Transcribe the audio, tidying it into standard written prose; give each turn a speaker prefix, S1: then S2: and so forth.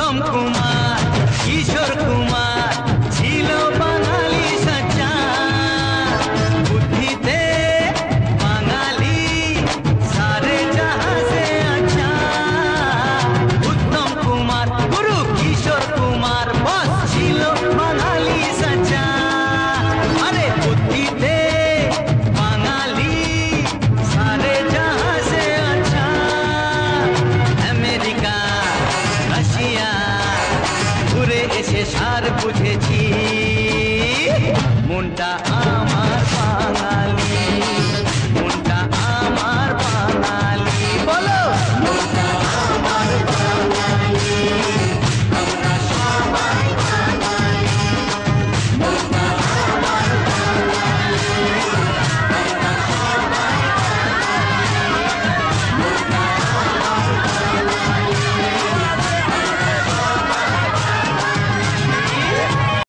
S1: উত্তম কুমার কিশোর কুমার ছিল বাঙালি সাচ্চা বুদ্ধিতে বাঙালি সারে জাহাঁ সে আচ্ছা উত্তম কুমার গুরু কিশোর কুমার বস ছিল বাঙালি সাচ্চা আরে বুদ্ধিতে বাঙালি সারে জাহাঁ সে আচ্ছা আমেরিকা রাশিয়া ঘুরে এসে সার বুঝেছি মনটা